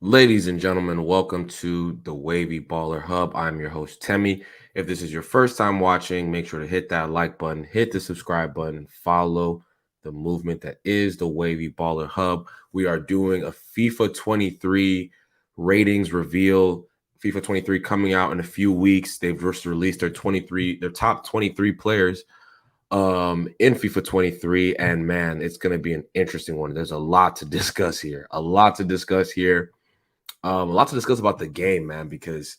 Ladies and gentlemen, welcome to the Wavy Baller Hub. I'm your host, Temi. If this is your first time watching, make sure to hit that like button, hit the subscribe button, and follow the movement that is the Wavy Baller Hub. We are doing a FIFA 23 ratings reveal. FIFA 23 coming out in a few weeks. They've just released their top 23 players in FIFA 23, and man, it's going to be an interesting one. There's a lot to discuss here. A lot to discuss here. A lot to discuss about the game, man, because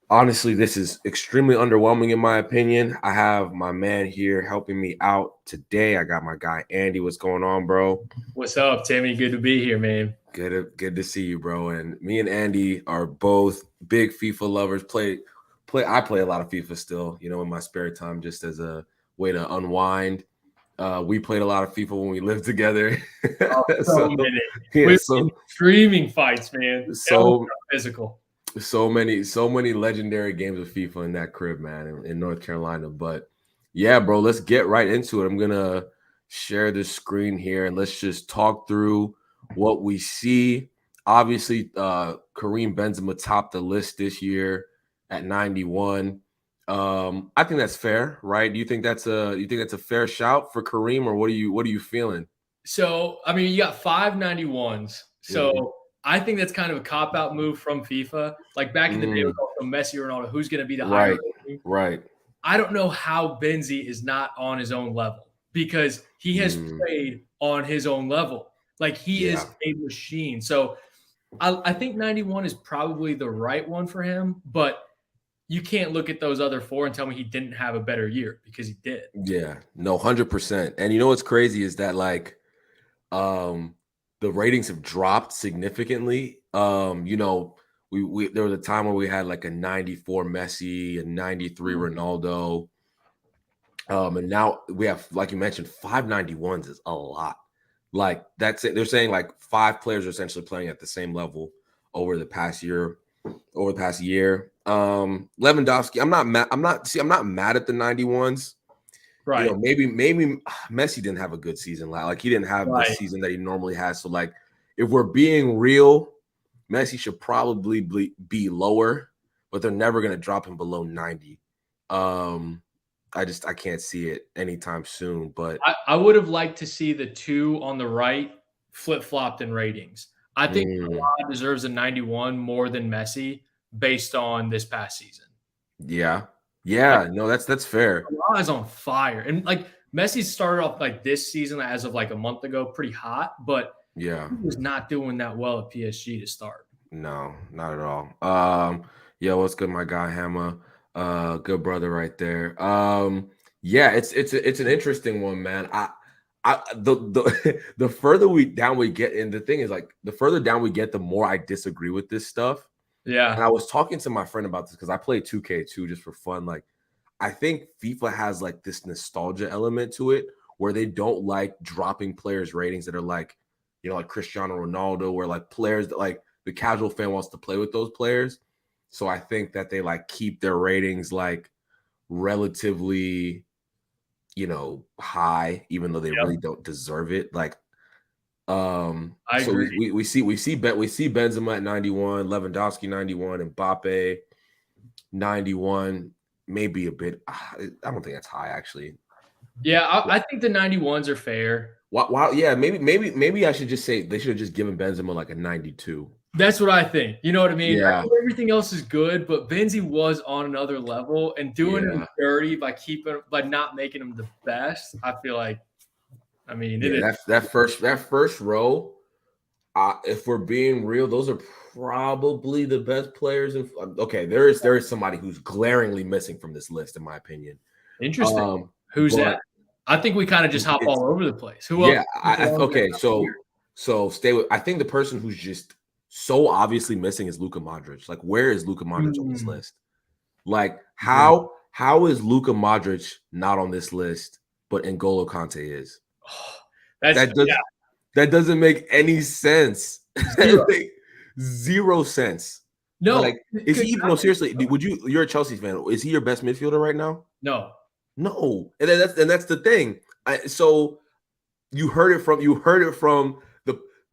honestly, this is extremely underwhelming in my opinion. I have my man here helping me out today. I got my guy Andy. What's going on, bro? What's up, Timmy? Good to be here, man. Good to see you, bro. And me and Andy are both big FIFA lovers. I play a lot of FIFA still, in my spare time, just as a way to unwind. We played a lot of FIFA when we lived together. Oh, so many. Yeah, We've so been streaming fights, man. so Physical. so many legendary games of FIFA in that crib, man, in North Carolina. But yeah, bro, let's get right into it. I'm gonna share the screen here and let's just talk through what we see. Obviously, Kareem Benzema topped the list this year at 91. I think that's fair, right? Do you think that's a fair shout for Kareem, or what are you feeling? So, I mean, you got 591s. So, I think that's kind of a cop-out move from FIFA. Like back in the day, it was also Messi or Ronaldo. Who's going to be the higher rating? Right. I don't know how Benzi is not on his own level because he has played on his own level. Like he is a machine. So, I think 91 is probably the right one for him, but you can't look at those other four and tell me he didn't have a better year because he did. Yeah, no, 100%. And you know what's crazy is that the ratings have dropped significantly. We there was a time where we had like a 94 Messi and 93 Ronaldo. And now we have, like you mentioned, 591s is a lot. Like that's it. They're saying like five players are essentially playing at the same level over the past year. Lewandowski, I'm not mad at the 91s. Right. Maybe Messi didn't have a good season. Like he didn't have the season that he normally has. So like, if we're being real, Messi should probably be lower, but they're never going to drop him below 90. I can't see it anytime soon. But I would have liked to see the two on the right flip-flopped in ratings. I think Salah deserves a 91 more than Messi based on this past season. Yeah. No, that's fair. Salah is on fire. And like Messi started off like this season as of like a month ago pretty hot, but he was not doing that well at PSG to start. No, not at all. What's good, my guy Hammer? Good brother right there. It's an interesting one, man. The further down we get, and the thing is, like, the further down we get, the more I disagree with this stuff. Yeah. And I was talking to my friend about this because I play 2K2 just for fun. Like, I think FIFA has like this nostalgia element to it where they don't like dropping players' ratings that are like, like Cristiano Ronaldo, where like players that like the casual fan wants to play with those players. So I think that they like keep their ratings like relatively, high, even though they really don't deserve it. Like, I agree. we see Benzema at 91, Lewandowski 91, and Mbappe 91. Maybe a bit. I don't think that's high, actually. Yeah, I think the 91s are fair. Wow. Yeah, maybe I should just say they should have just given Benzema like a 92. That's what I think. You know what I mean? Yeah. I think everything else is good, but Benzi was on another level, and doing him dirty by not making him the best. I feel like, I mean, that first row. If we're being real, those are probably the best players. Okay, there is somebody who's glaringly missing from this list, in my opinion. Interesting. Who's that? I think we kind of just hop all over the place. Who else? Okay. So stay with. I think the person who's just so obviously missing is Luka Modric. Like, where is Luka Modric on this list? Like, how is Luka Modric not on this list, but N'Golo Kante is? That doesn't make any sense. Zero sense. No. Like, is he even? No, seriously. You're a Chelsea fan. Is he your best midfielder right now? No. And that's the thing. So you heard it from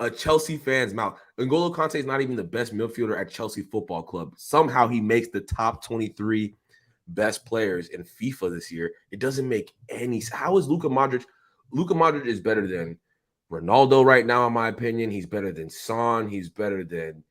a Chelsea fan's mouth. N'Golo Kante is not even the best midfielder at Chelsea Football Club. Somehow he makes the top 23 best players in FIFA this year. It doesn't make any sense. How is Luka Modric? Luka Modric is better than Ronaldo right now, in my opinion. He's better than Son. He's better than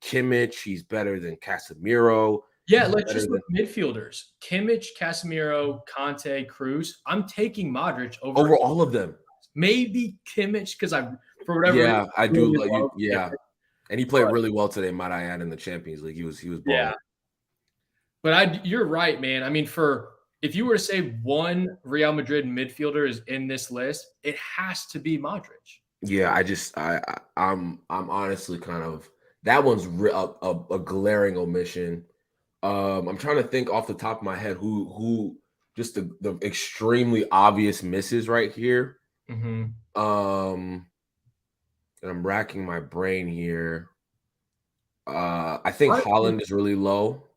Kimmich. He's better than Casemiro. Yeah, let's just look midfielders. Kimmich, Casemiro, Kante, Cruz. I'm taking Modric over all of them. Maybe Kimmich, because I for whatever reason, I do really like you. Yeah. Kimmich. And he played really well today, might I add, in the Champions League. He was balling. Yeah. But you're right, man. I mean, if you were to say one Real Madrid midfielder is in this list, it has to be Modric. Yeah, I'm honestly kind of, that one's a glaring omission. I'm trying to think off the top of my head who just the extremely obvious misses right here. Mm-hmm. And I'm racking my brain here. I think Haaland is really low.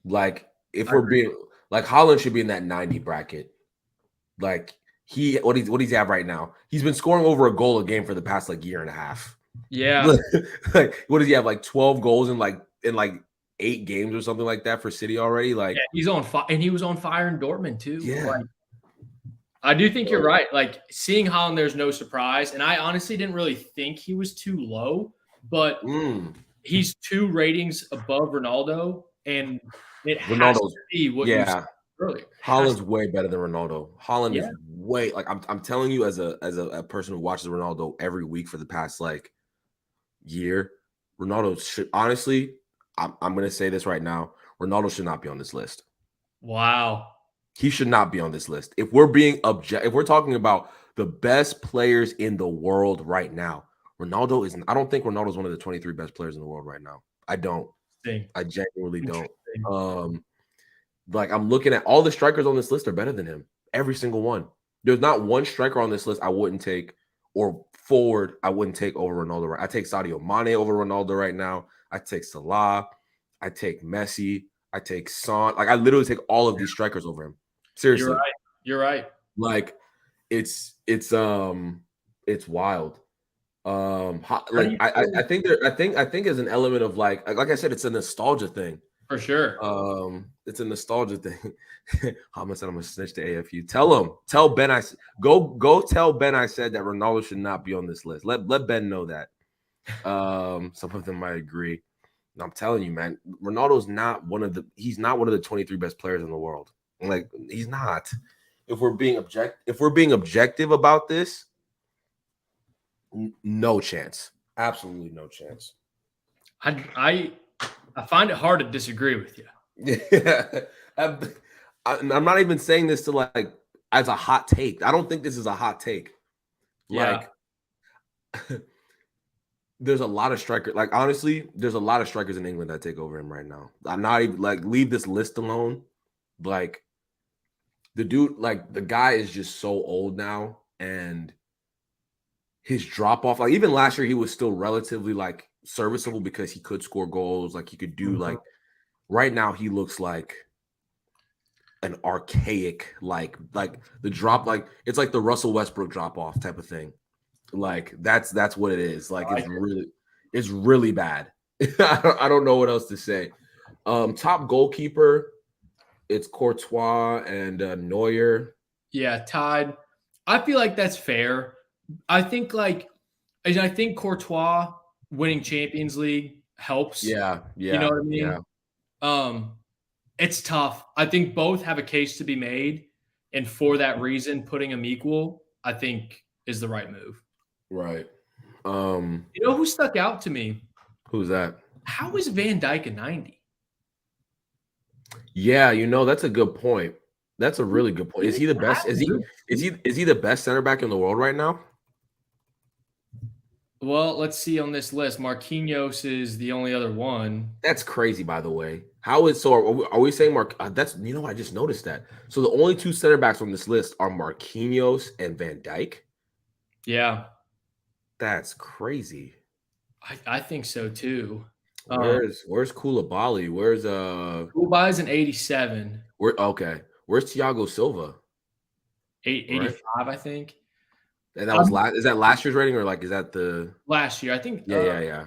Like, if we're being like, Haaland should be in that 90 bracket. Like, what does he have right now? He's been scoring over a goal a game for the past like year and a half. Yeah. Like, what does he have? Like 12 goals in like 8 games or something like that for City already. Like, yeah, he's on fire, and he was on fire in Dortmund too. Yeah. Like, I do think you're right. Like, seeing Haaland, there's no surprise. And I honestly didn't really think he was too low, but he's 2 ratings above Ronaldo, and it has to be what you said earlier. Haaland's way better than Ronaldo. Haaland is way, like, I'm telling you, as a person who watches Ronaldo every week for the past like year, Ronaldo should, honestly, I'm going to say this right now, Ronaldo should not be on this list. Wow. He should not be on this list. If we're talking about the best players in the world right now, Ronaldo isn't. I don't think Ronaldo is one of the 23 best players in the world right now. I don't. I genuinely don't. Like, I'm looking at all the strikers on this list are better than him. Every single one. There's not one striker on this list I wouldn't take, or forward I wouldn't take over Ronaldo. I take Sadio Mane over Ronaldo right now. I take Salah. I take Messi. I take Son. Like, I literally take all of these strikers over him. Seriously. You're right. Like, it's wild. Like, I think there's an element of like I said, it's a nostalgia thing. For sure. It's a nostalgia thing. I'm gonna snitch to AFU. Tell Ben go tell Ben I said that Ronaldo should not be on this list. Let Ben know that. Some of them might agree. And I'm telling you, man, Ronaldo's not one of the 23 best players in the world. Like, he's not. If we're being objective about this, no chance. Absolutely no chance. I find it hard to disagree with you. Yeah. I'm not even saying this to like as a hot take. I don't think this is a hot take. Yeah. Like, there's a lot of strikers. Like, honestly, there's a lot of strikers in England that take over him right now. I'm not even like, leave this list alone. Like, the dude, like, the guy is just so old now, and his drop off, like, even last year he was still relatively like serviceable because he could score goals, like he could do like, right now he looks like an archaic, like the drop, like it's like the Russell Westbrook drop off type of thing. Like, that's what it is. Like, it's really bad. I don't know what else to say. Top goalkeeper, it's Courtois and Neuer. Yeah, tied. I feel like that's fair. I think Courtois winning Champions League helps. Yeah. You know what I mean? Yeah. It's tough. I think both have a case to be made, and for that reason, putting them equal, I think, is the right move. Right. You know who stuck out to me? Who's that? How is Van Dijk a 90? Yeah, that's a good point. That's a really good point. Is he the best? Is he the best center back in the world right now? Well, let's see on this list. Marquinhos is the only other one. That's crazy, by the way. How is so? Are we saying that's, I just noticed that. So the only 2 center backs on this list are Marquinhos and Van Dijk. Yeah, that's crazy. I think so too. Where's Koulibaly? Where's Koulibaly's an 87. Where's Thiago Silva? 85, right? I think. And that was last. Is that last year's rating or like is that the last year? I think. Yeah.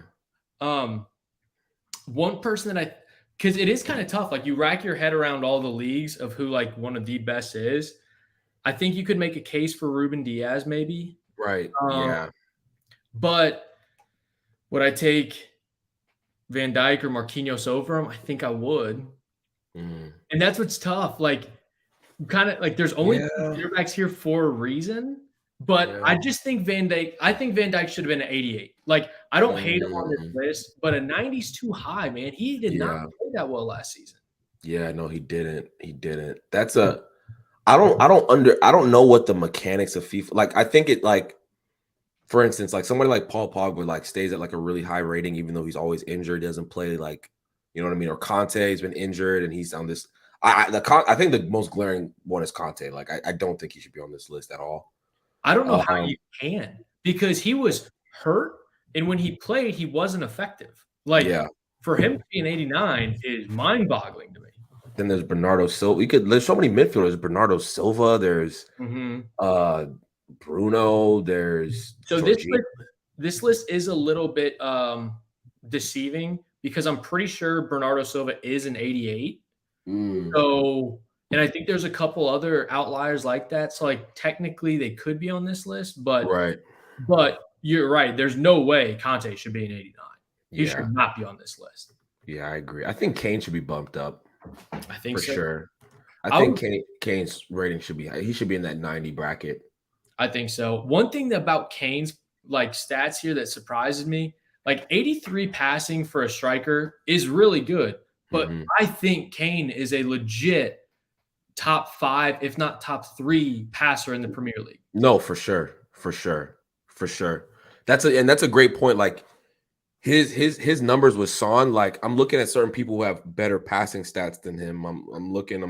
One person that because it is kind of tough. Like you rack your head around all the leagues of who like one of the best is. I think you could make a case for Ruben Diaz, maybe. Right. Yeah. But would I take Van Dijk or Marquinhos over him? I think I would. And that's what's tough. Like, kind of like there's only two quarterbacks here for a reason. But I just think Van Dijk should have been an 88. Like, I don't hate him on this list, but a 90's too high, man. He did not play that well last season. Yeah, no, he didn't. He didn't. That's a I don't know what the mechanics of FIFA like. I think it like, for instance, like somebody like Paul Pogba like stays at like a really high rating even though he's always injured, doesn't play like, you know what I mean? Or Kante has been injured and he's on this. I think the most glaring one is Kante. Like I don't think he should be on this list at all. I don't know how you can, because he was hurt and when he played, he wasn't effective. Like for him to be an 89 is mind-boggling to me. Then there's Bernardo Silva. There's so many midfielders. Bernardo Silva. There's Bruno. There's this list is a little bit deceiving because I'm pretty sure Bernardo Silva is an 88. So, and I think there's a couple other outliers like that. So, like technically, they could be on this list, but you're right. There's no way Kante should be an 89. He should not be on this list. Yeah, I agree. I think Kane should be bumped up. I think for sure. I think Kane's rating should be high. He should be in that 90 bracket. I think so. One thing about Kane's like stats here that surprises me, like 83 passing for a striker is really good, but I think Kane is a legit top 5, if not top 3 passer in the Premier League. No, for sure. That's a great point. Like his numbers with Son, like I'm looking at certain people who have better passing stats than him. I'm looking.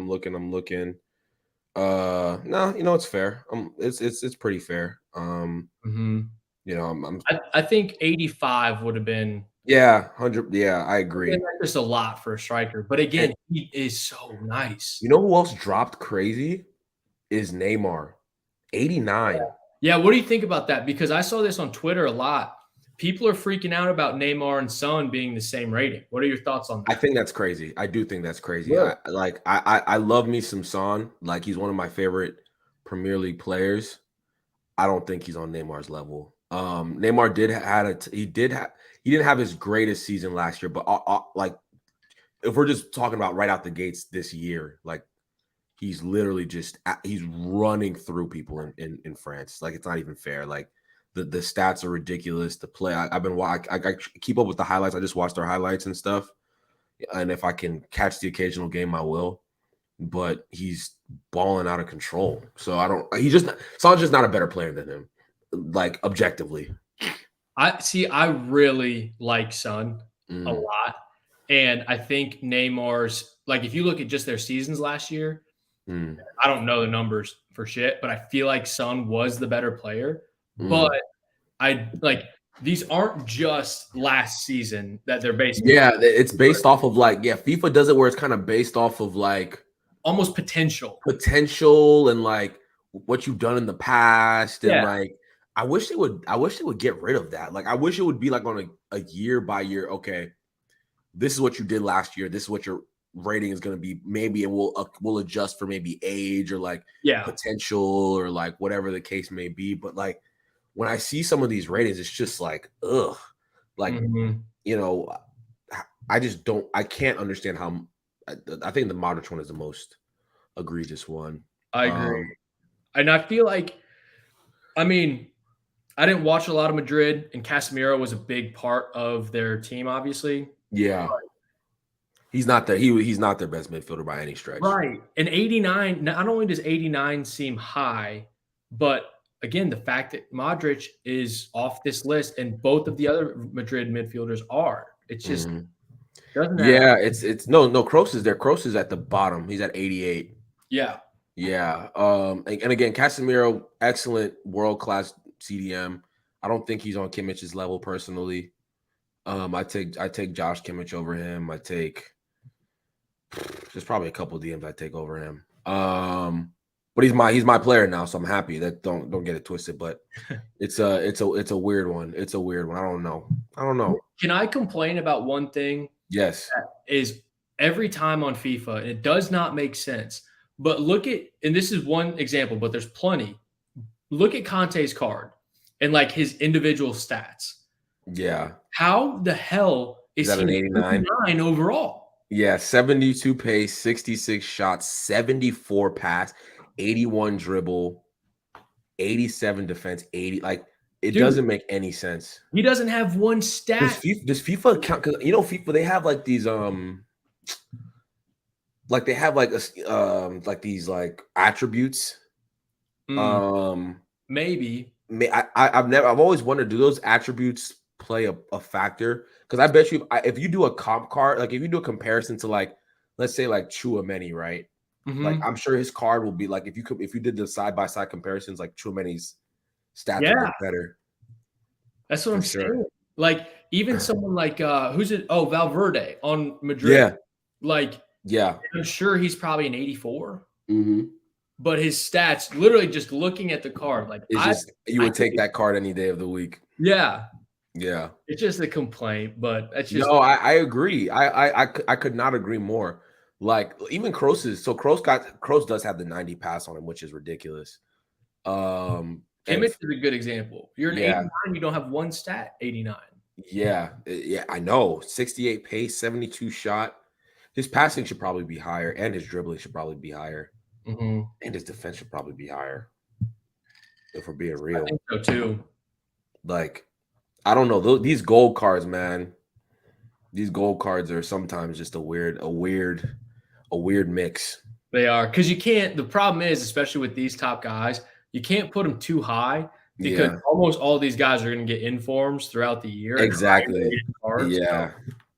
No, you know, it's fair. It's pretty fair. You know, I think 85 would have been 100. Yeah, I agree. That's just a lot for a striker, but again, he is so nice. You know who else dropped crazy? Is Neymar, 89. Yeah, what do you think about that? Because I saw this on Twitter a lot. People are freaking out about Neymar and Son being the same rating. What are your thoughts on that? I think that's crazy. I do think that's crazy. Yeah. I love me some Son. Like he's one of my favorite Premier League players. I don't think he's on Neymar's level. Neymar he didn't have his greatest season last year, but like if we're just talking about right out the gates this year, like he's literally he's running through people in France. Like it's not even fair. Like the stats are ridiculous. The play I keep up with the highlights. I just watched their highlights and stuff. And if I can catch the occasional game, I will. But he's balling out of control. So Son's just not a better player than him, like objectively. I really like Son a lot. And I think Neymar's, like if you look at just their seasons last year, I don't know the numbers for shit, but I feel like Son was the better player. But these aren't just last season that they're based. Yeah, it's based off of FIFA does it where it's kind of based off of like almost potential and like what you've done in the past. And like I wish they would get rid of that. Like I wish it would be like on a year by year. Okay, this is what you did last year. This is what your rating is going to be. Maybe it will adjust for maybe age or like potential or like whatever the case may be. But like when I see some of these ratings, it's just like, ugh. Like, you know, I can't understand how. I think the Modric one is the most egregious one. I agree. And I feel like, I mean, I didn't watch a lot of Madrid, and Casemiro was a big part of their team, obviously. Yeah. He's not he's not their best midfielder by any stretch. Right. And 89, not only does 89 seem high, but again, the fact that Modric is off this list and both of the other Madrid midfielders are. It's just doesn't matter. Yeah, it's no Kroos is there. Kroos is at the bottom. He's at 88. Yeah. Yeah. And again, Casemiro, excellent world-class CDM. I don't think he's on Kimmich's level personally. I take Josh Kimmich over him. There's probably a couple DMs I take over him. But but he's my player now, so I'm happy. That don't get it twisted. But it's a weird one. It's a weird one. I don't know. Can I complain about one thing? Yes. Is every time on FIFA, and it does not make sense. But look at, and this is one example, but there's plenty. Look at Kante's card and like his individual stats. Yeah. How the hell is that he an 89 overall? Yeah, 72 pace, 66 shots, 74 pass, 81 dribble, 87 defense, 80. Like it doesn't make any sense. He doesn't have one stat. Does FIFA count? Because FIFA, they have like these like they have like these like attributes. Maybe. I've always wondered, do those attributes play a factor? Because I bet you if you do a comp card, like if you do a comparison to like, let's say like Chouameni, right? Like I'm sure his card will be like if you did the side by side comparisons, like Chouameni's stats would look better. That's what I'm saying. Like even someone like who's it? Oh, Valverde on Madrid. Yeah. Like I'm sure he's probably an 84. But his stats, literally just looking at the card, like you would take that card any day of the week. Yeah. Yeah. It's just a complaint, but that's just I agree. I could not agree more. Like even Kroos's, so Kroos does have the 90 pass on him, which is ridiculous. Kimmich is a good example. You're an 89, you don't have one stat, 89. Yeah, I know. 68 pace, 72 shot. His passing should probably be higher, and his dribbling should probably be higher. And his defense should probably be higher. If we're being real. I think so too. Like, I don't know. These gold cards, man. These gold cards are sometimes just a weird mix. They are, because you can't. The problem is, especially with these top guys, you can't put them too high because almost all these guys are going to get informs throughout the year. Exactly. Yeah. So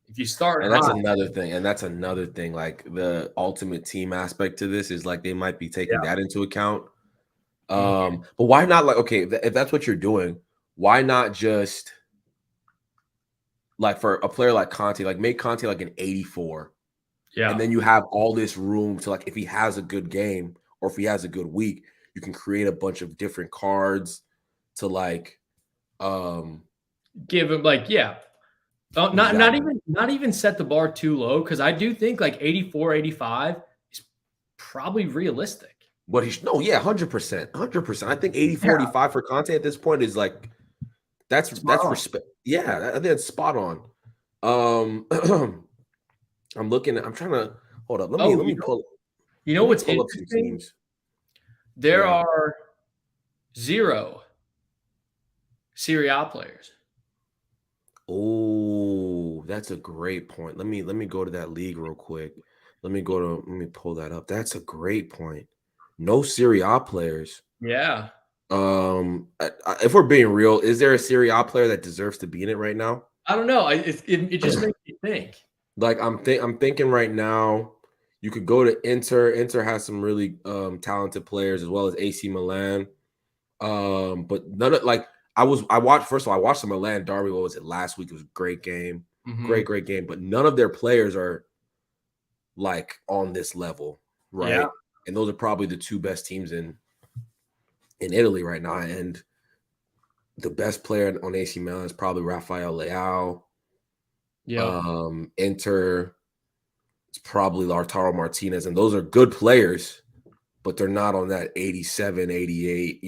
if you start, and that's another thing. Like the ultimate team aspect to this is like they might be taking that into account. But why not? Like, okay, if that's what you're doing, why not just like for a player like Kante, like make Kante like an 84. Yeah. And then you have all this room to like if he has a good game or if he has a good week, you can create a bunch of different cards to like give him like not even set the bar too low, because I do think like 84, 85 is probably realistic. But 100%. I think 84, 85 for Kante at this point is like that's respect. Yeah, I think it's spot on. I'm trying to hold up. Let me pull. You know what's interesting? There are 0 Serie A players. Oh, that's a great point. Let me go to that league real quick. Let me pull that up. That's a great point. No Serie A players. Yeah. If we're being real, is there a Serie A player that deserves to be in it right now? I don't know. It just makes me think. Like I'm thinking right now, you could go to Inter. Inter has some really talented players as well as AC Milan. But none of like I watched the Milan derby. What was it last week? It was a great game, great game. But none of their players are like on this level, right? Yeah. And those are probably the 2 best teams in Italy right now. And the best player on AC Milan is probably Rafael Leao. Yeah. Inter, it's probably Lautaro Martinez. And those are good players, but they're not on that 87, 88,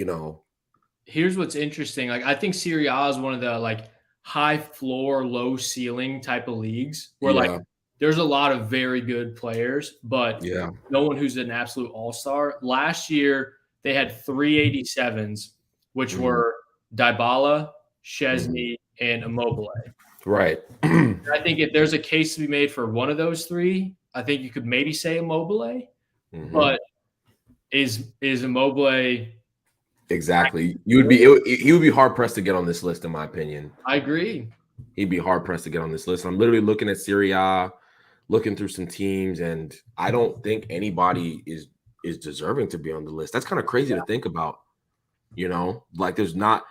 Here's what's interesting. Like, I think Serie A is one of the like high floor, low ceiling type of leagues where like there's a lot of very good players, but no one who's an absolute all-star. Last year, they had 3 87s, which were Dybala, Szczesny, and Immobile. Right. I think if there's a case to be made for one of those 3, I think you could maybe say Immobile. But is Immobile exactly? He would be hard pressed to get on this list, in my opinion. I agree. He'd be hard pressed to get on this list. I'm literally looking at Serie A, looking through some teams, and I don't think anybody is deserving to be on the list. That's kind of crazy to think about. Like there's not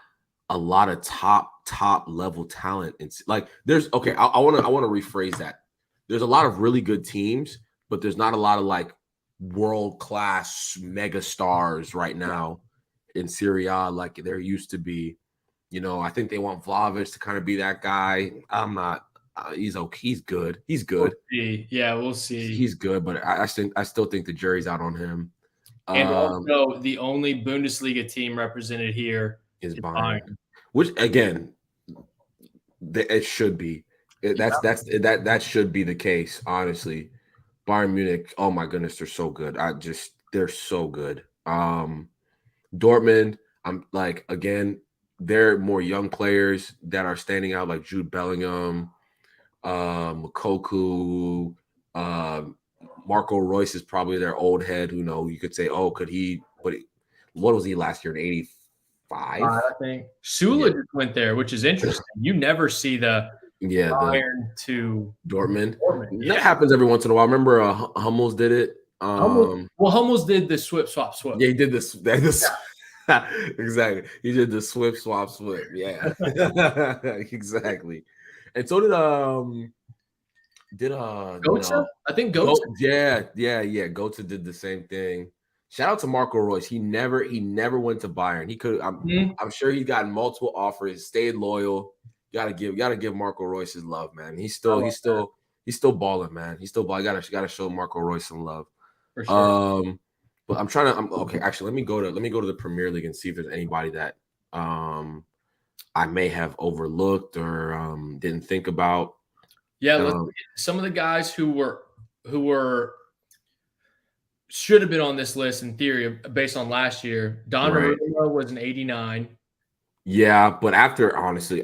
a lot of top level talent. And like there's I want to rephrase that. There's a lot of really good teams, but there's not a lot of like world-class mega stars right now in Serie A like there used to be. You know, I think they want Vlahovic to kind of be that guy. I'm not. He's okay. He's good. He's good. We'll see. Yeah, we'll see. He's good, but I still think the jury's out on him. And also, the only Bundesliga team represented here is Bayern, which again, it should be. That should be the case. Honestly, Bayern Munich. Oh my goodness, they're so good. They're so good. Dortmund. I'm like again. They're more young players that are standing out, like Jude Bellingham, Mokoku, Marco Reus is probably their old head. Who know? You could say, oh, could he? But what was he last year in '85? I think Sula just went there, which is interesting. You never see the Bayern to Dortmund. That happens every once in a while. Remember, Hummels did it. Hummels did the swap. Yeah, he did this. Exactly. He did the swap. Yeah. Exactly. And so did Goetze? I think Goetze. Yeah. Goetze did the same thing. Shout out to Marco Reus. He never went to Bayern. He could. I'm sure he's gotten multiple offers. Stayed loyal. Gotta give Marco Reus his love, man. He's still balling, man. He's still balling. Gotta show Marco Reus some love. For sure. But I'm trying to. Okay, actually, let me go to the Premier League and see if there's anybody that I may have overlooked or didn't think about. Yeah, let's look at some of the guys who should have been on this list in theory based on last year. Donnarumma was an 89. Yeah, but after honestly,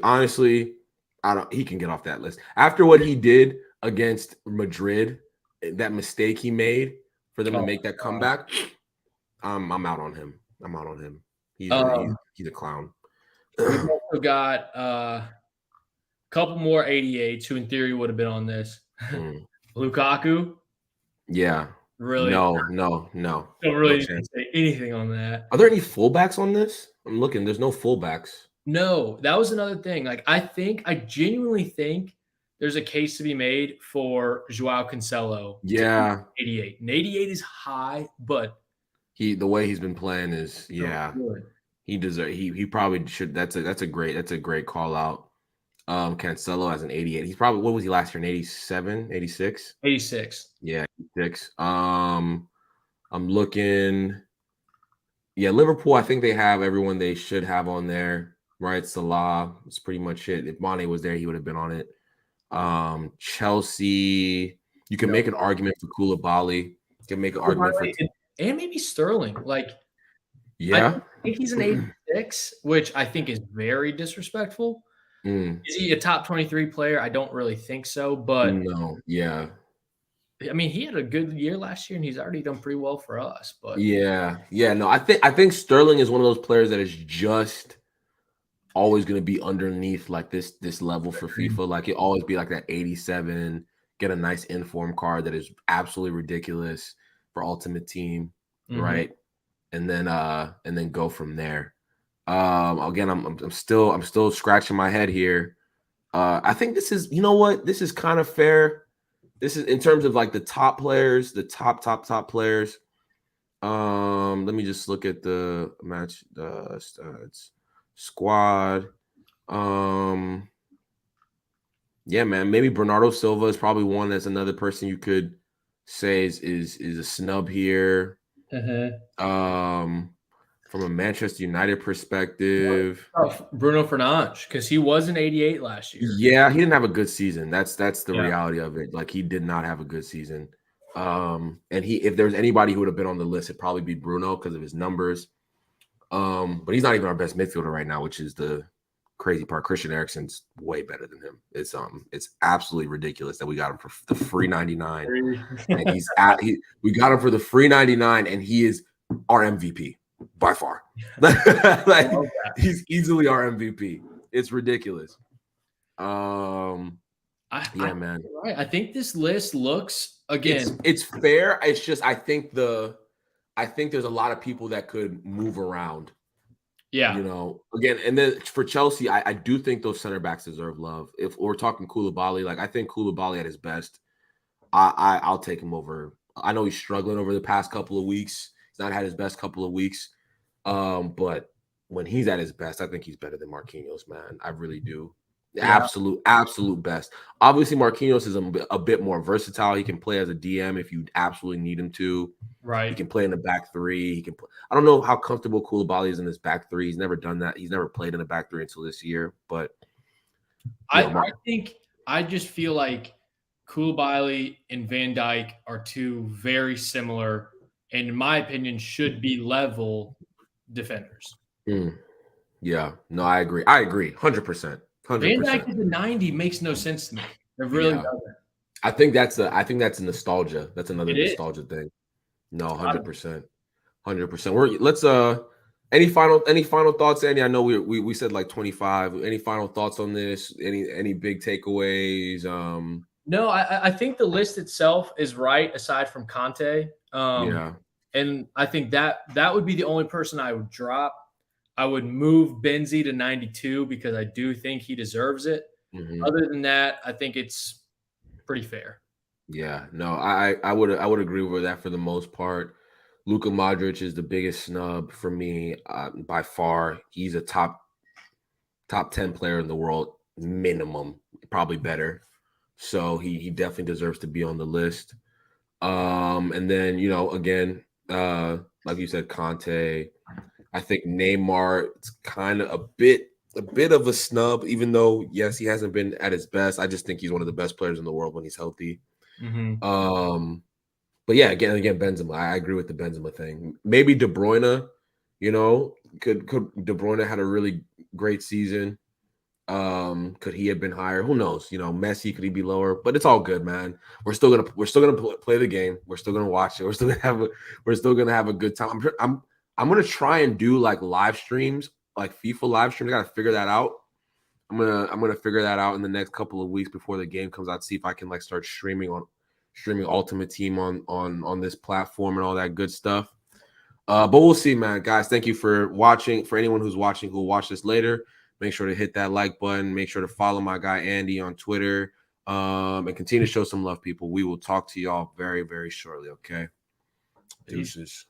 he can get off that list. After what he did against Madrid, that mistake he made for them to make that comeback, I'm out on him. He's a clown. We've also got a couple more 88s who in theory would have been on this. Lukaku. Yeah. Really? No. Don't really need to say anything on that. Are there any fullbacks on this? I'm looking. There's no fullbacks. No, that was another thing. Like I genuinely think there's a case to be made for Joao Cancelo. Yeah. 88. And 88 is high, but the way he's been playing is he deserves. He probably should. That's a great call out. Cancelo as an 88. He's probably, what was he last year? An 87, 86? 86. Yeah, 86. I'm looking. Yeah, Liverpool, I think they have everyone they should have on there, right? Salah is pretty much it. If Mane was there, he would have been on it. Chelsea, you can make an argument for Koulibaly. You can make an argument for and maybe Sterling. Like, yeah, I think he's an 86, which I think is very disrespectful. Is he a top 23 player? I don't really think so, but no, yeah. I mean, he had a good year last year, and he's already done pretty well for us. But no, I think Sterling is one of those players that is just always going to be underneath like this level for FIFA. Like he'll always be like that 87, get a nice inform card that is absolutely ridiculous for Ultimate Team, right? And then go from there. Again, I'm still scratching my head here. I think this is, you know what? This is kind of fair. This is in terms of like the top players, the top players. Let me just look at the match, squad. Yeah, man. Maybe Bernardo Silva is probably one. That's another person you could say is a snub here. From a Manchester United perspective, Bruno Fernandez, because he was an 88 last year. Yeah, he didn't have a good season. That's the reality of it. Like he did not have a good season. And if there's anybody who would have been on the list, it'd probably be Bruno because of his numbers. But he's not even our best midfielder right now, which is the crazy part. Christian Eriksen's way better than him. It's absolutely ridiculous that we got him for the free 99, and we got him for the free 99, and he is our MVP. By far. Like he's easily our MVP. It's ridiculous. Man. Right. I think this list looks again. It's fair. It's just I think there's a lot of people that could move around. Yeah. You know, again, and then for Chelsea, I do think those center backs deserve love. If we're talking Koulibaly, like I think Koulibaly at his best, I'll take him over I know he's struggling over the past couple of weeks. He's not had his best couple of weeks. But when he's at his best, I think he's better than Marquinhos, man. I really do. The Yeah. absolute best. Obviously, Marquinhos is a bit more versatile. He can play as a DM if you absolutely need him to. Right. He can play in the back three. He can play. I don't know how comfortable Koulibaly is in his back three. He's never done that. He's never played in the back three until this year. But I just feel like Koulibaly and Van Dijk are two very similar, and in my opinion, should be level defenders. Yeah, no, I agree. 100%. Van Dijk is a 90 makes no sense to me. It really doesn't. I think that's a nostalgia. That's another nostalgia thing. No, 100%. 100%. Let's any final thoughts, Andy? I know we said like 25. Any final thoughts on this? Any big takeaways? No, I think the list itself is right aside from Kante. And I think that would be the only person I would drop. I would move Benzi to 92 because I do think he deserves it. Other than that, I think it's pretty fair. Yeah, no, I would agree with that for the most part. Luka Modric is the biggest snub for me by far. He's a top 10 player in the world minimum, probably better. So he definitely deserves to be on the list. And then again, like you said, Kante. I think Neymar, it's kind of a bit of a snub, even though yes, he hasn't been at his best. I just think he's one of the best players in the world when he's healthy. But yeah, again, Benzema. I agree with the Benzema thing. Maybe De Bruyne, could De Bruyne had a really great season. Could he have been higher? Who knows? Messi, could he be lower? But it's all good, man. We're still gonna play the game. We're still gonna watch it. We're still gonna have a good time. I'm gonna try and do like live streams, like FIFA live streams. I gotta figure that out. I'm gonna figure that out in the next couple of weeks before the game comes out. See if I can like start streaming Ultimate Team on this platform and all that good stuff. But we'll see, man. Guys, thank you for watching. For anyone who's watching, who will watch this later, make sure to hit that like button. Make sure to follow my guy Andy on Twitter. And continue to show some love, people. We will talk to y'all very, very shortly. Okay. Deuces.